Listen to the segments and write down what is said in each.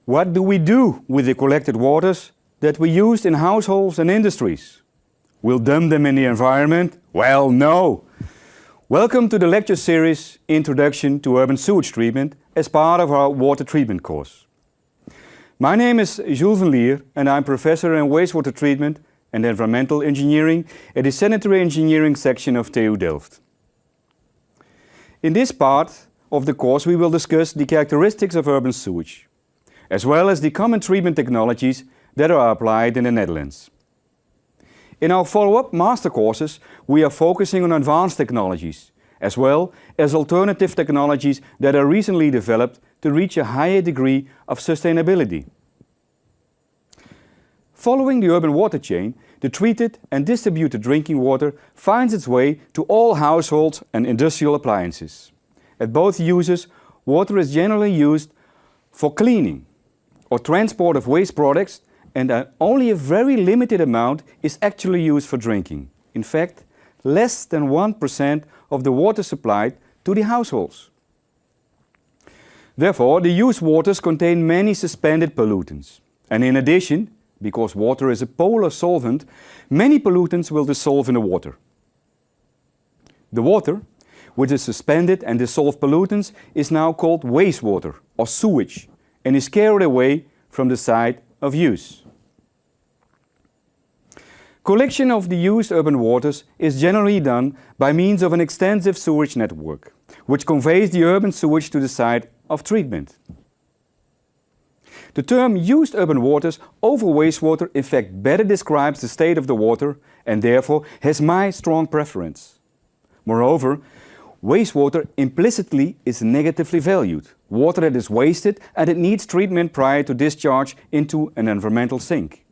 What do we do with the collected waters that we use in households and industries? We'll dump them in the environment? Well, no. Welcome to the lecture series Introduction to Urban Sewage Treatment as part of our water treatment course. My name is Jules van Lier and I'm professor in wastewater treatment and environmental engineering at the sanitary engineering section of TU Delft. In this part of the course we will discuss the characteristics of urban sewage, as well as the common treatment technologies that are applied in the Netherlands. In our follow-up master courses, we are focusing on advanced technologies, as well as alternative technologies that are recently developed to reach a higher degree of sustainability. Following the urban water chain, the treated and distributed drinking water finds its way to all households and industrial appliances. At both uses, water is generally used for cleaning or transport of waste products, and only a very limited amount is actually used for drinking. In fact, less than 1% of the water supplied to the households. Therefore, the used waters contain many suspended pollutants. And in addition, because water is a polar solvent, many pollutants will dissolve in the water. The water, with the suspended and dissolved pollutants, is now called wastewater or sewage, and is carried away from the site of use. Collection of the used urban waters is generally done by means of an extensive sewage network, which conveys the urban sewage to the site of treatment. The term used urban waters over wastewater in fact better describes the state of the water and therefore has my strong preference. Moreover, wastewater implicitly is negatively valued, water that is wasted and it needs treatment prior to discharge into an environmental sink.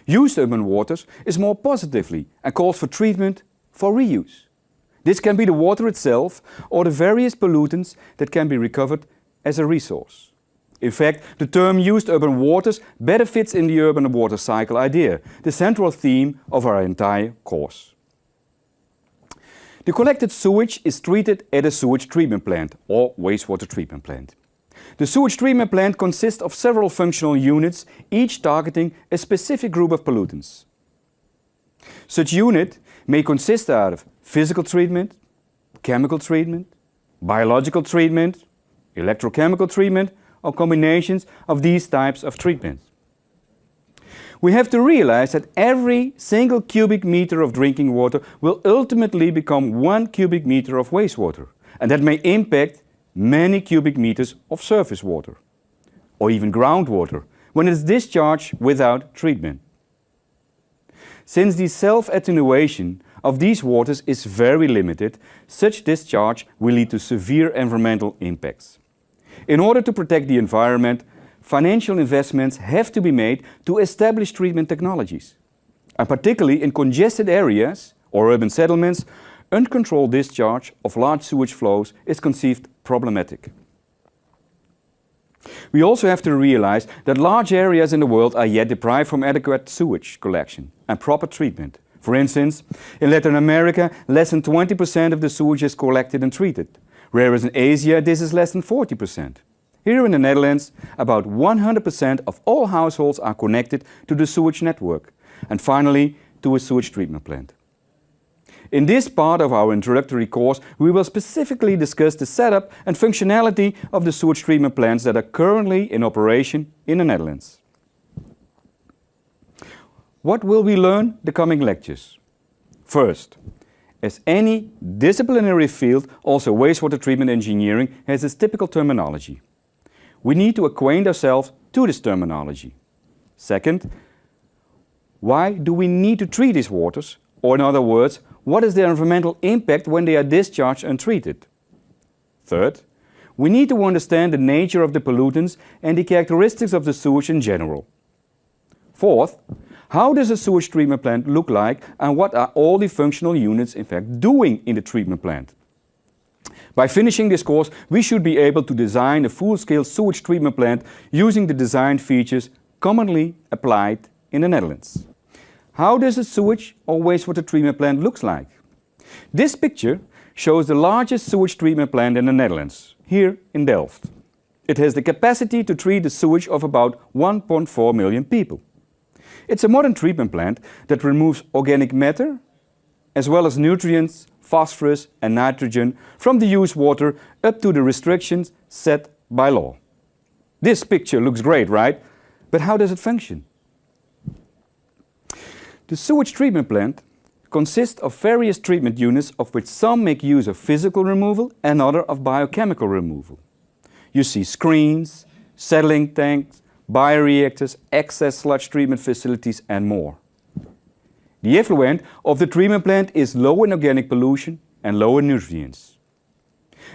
Used urban waters is more positively and calls for treatment for reuse. This can be the water itself or the various pollutants that can be recovered as a resource. In fact, the term used urban waters better fits in the urban water cycle idea, the central theme of our entire course. The collected sewage is treated at a sewage treatment plant or wastewater treatment plant. The sewage treatment plant consists of several functional units, each targeting a specific group of pollutants. Such unit may consist out of physical treatment, chemical treatment, biological treatment, electrochemical treatment, or combinations of these types of treatment. We have to realize that every single cubic meter of drinking water will ultimately become 1 cubic meter of wastewater, and that may impact many cubic meters of surface water, or even groundwater, when it is discharged without treatment. Since the self-attenuation of these waters is very limited, such discharge will lead to severe environmental impacts. In order to protect the environment, financial investments have to be made to establish treatment technologies. And particularly in congested areas or urban settlements, uncontrolled discharge of large sewage flows is conceived problematic. We also have to realize that large areas in the world are yet deprived from adequate sewage collection and proper treatment. For instance, in Latin America, less than 20% of the sewage is collected and treated, whereas in Asia this is less than 40%. Here in the Netherlands, about 100% of all households are connected to the sewage network, and finally to a sewage treatment plant. In this part of our introductory course, we will specifically discuss the setup and functionality of the sewage treatment plants that are currently in operation in the Netherlands. What will we learn the coming lectures? First, as any disciplinary field, also wastewater treatment engineering has its typical terminology. We need to acquaint ourselves to this terminology. Second, why do we need to treat these waters? Or in other words, what is their environmental impact when they are discharged untreated? Third, we need to understand the nature of the pollutants and the characteristics of the sewage in general. Fourth, how does a sewage treatment plant look like and what are all the functional units in fact doing in the treatment plant? By finishing this course, we should be able to design a full-scale sewage treatment plant using the design features commonly applied in the Netherlands. How does a sewage or wastewater treatment plant look like? This picture shows the largest sewage treatment plant in the Netherlands, here in Delft. It has the capacity to treat the sewage of about 1.4 million people. It's a modern treatment plant that removes organic matter as well as nutrients, phosphorus and nitrogen from the used water up to the restrictions set by law. This picture looks great, right? But how does it function? The sewage treatment plant consists of various treatment units, of which some make use of physical removal and others of biochemical removal. You see screens, settling tanks, bioreactors, excess sludge treatment facilities and more. The effluent of the treatment plant is low in organic pollution and low in nutrients.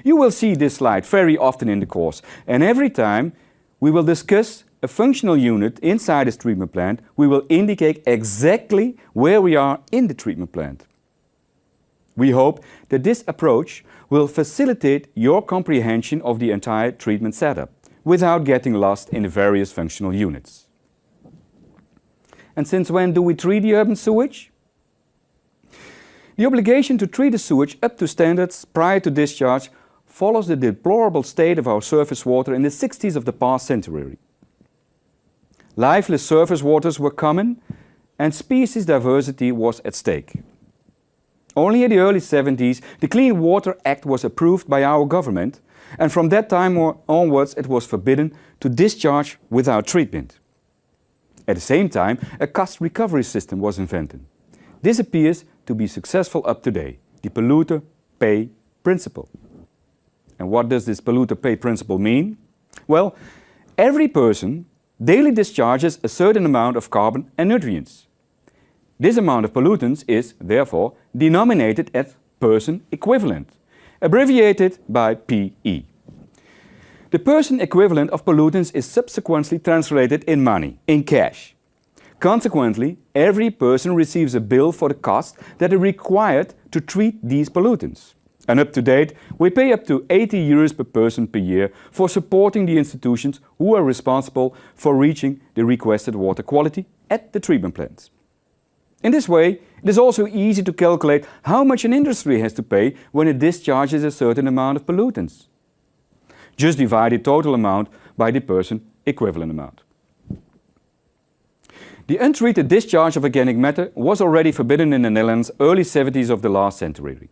You will see this slide very often in the course, and every time we will discuss a functional unit inside this treatment plant, we will indicate exactly where we are in the treatment plant. We hope that this approach will facilitate your comprehension of the entire treatment setup without getting lost in the various functional units. And since when do we treat the urban sewage? The obligation to treat the sewage up to standards prior to discharge follows the deplorable state of our surface water in the 60s of the past century. Lifeless surface waters were common and species diversity was at stake. Only in the early 70s, the Clean Water Act was approved by our government, and from that time onwards it was forbidden to discharge without treatment. At the same time, a cost recovery system was invented. This appears to be successful up to date, the polluter pay principle. And what does this polluter pay principle mean? Well, every person daily discharges a certain amount of carbon and nutrients. This amount of pollutants is, therefore, denominated as person equivalent, abbreviated by PE. The person equivalent of pollutants is subsequently translated in money, in cash. Consequently, every person receives a bill for the cost that are required to treat these pollutants. And up to date, we pay up to 80 euros per person per year for supporting the institutions who are responsible for reaching the requested water quality at the treatment plants. In this way, it is also easy to calculate how much an industry has to pay when it discharges a certain amount of pollutants. Just divide the total amount by the person equivalent amount. The untreated discharge of organic matter was already forbidden in the Netherlands early 70s of the last century.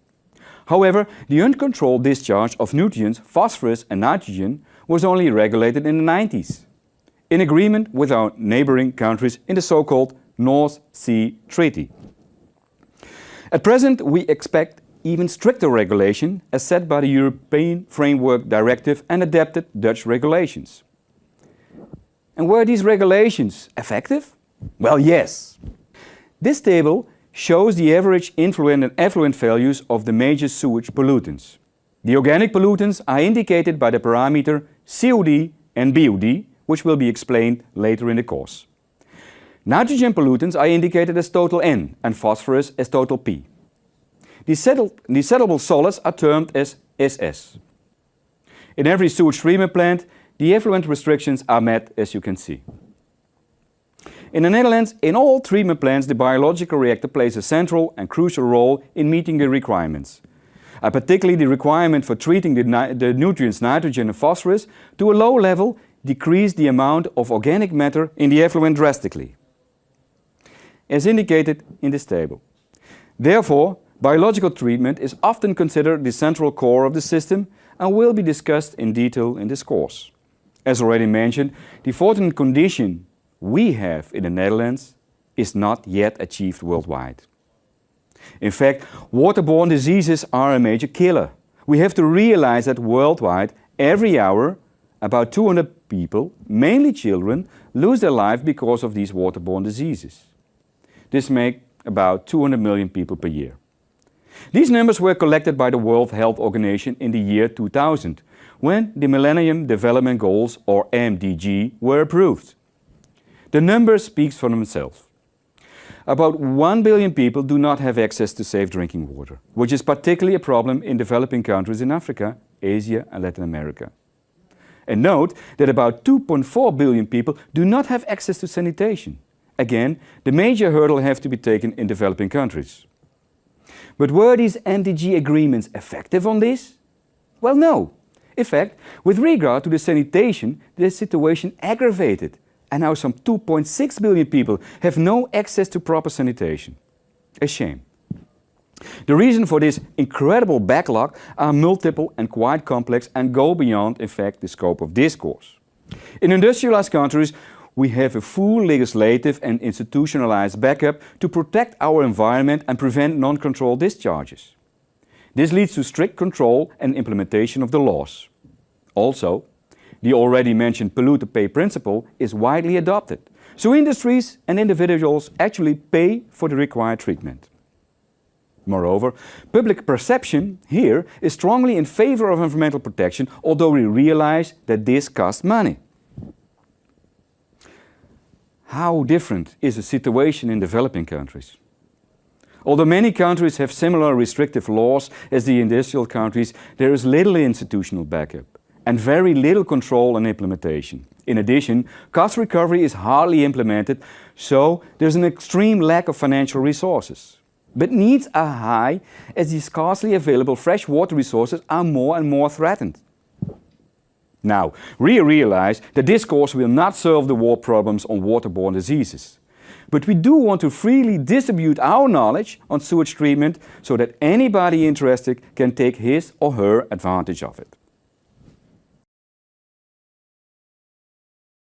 However, the uncontrolled discharge of nutrients, phosphorus and nitrogen was only regulated in the 90s, in agreement with our neighboring countries in the so-called North Sea Treaty. At present, we expect even stricter regulation as set by the European Framework Directive and adapted Dutch regulations. And were these regulations effective? Well, yes. This table shows the average influent and effluent values of the major sewage pollutants. The organic pollutants are indicated by the parameter COD and BOD, which will be explained later in the course. Nitrogen pollutants are indicated as total N and phosphorus as total P. The settleable solids are termed as SS. In every sewage treatment plant, the effluent restrictions are met, as you can see. In the Netherlands, in all treatment plants, the biological reactor plays a central and crucial role in meeting the requirements. Particularly the requirement for treating the nutrients nitrogen and phosphorus to a low level decrease the amount of organic matter in the effluent drastically, as indicated in this table. Therefore, biological treatment is often considered the central core of the system and will be discussed in detail in this course. As already mentioned, the fortunate condition we have in the Netherlands is not yet achieved worldwide. In fact, waterborne diseases are a major killer. We have to realize that worldwide, every hour, about 200 people, mainly children, lose their life because of these waterborne diseases. This makes about 200 million people per year. These numbers were collected by the World Health Organization in the year 2000, when the Millennium Development Goals, or MDG, were approved. The numbers speak for themselves. About 1 billion people do not have access to safe drinking water, which is particularly a problem in developing countries in Africa, Asia and Latin America. And note that about 2.4 billion people do not have access to sanitation. Again, the major hurdle has to be taken in developing countries. But were these MDG agreements effective on this? Well, no. In fact, with regard to the sanitation, the situation aggravated, and now some 2.6 billion people have no access to proper sanitation. A shame. The reason for this incredible backlog are multiple and quite complex and go beyond, in fact, the scope of this course. In industrialized countries, we have a full legislative and institutionalized backup to protect our environment and prevent non-controlled discharges. This leads to strict control and implementation of the laws. Also, the already mentioned polluter pay principle is widely adopted, so industries and individuals actually pay for the required treatment. Moreover, public perception here is strongly in favor of environmental protection, although we realize that this costs money. How different is the situation in developing countries? Although many countries have similar restrictive laws as the industrial countries, there is little institutional backup and very little control and implementation. In addition, cost recovery is hardly implemented, so there's an extreme lack of financial resources. But needs are high as the scarcely available fresh water resources are more and more threatened. Now, we realize that this course will not solve the world problems on waterborne diseases. But we do want to freely distribute our knowledge on sewage treatment so that anybody interested can take his or her advantage of it.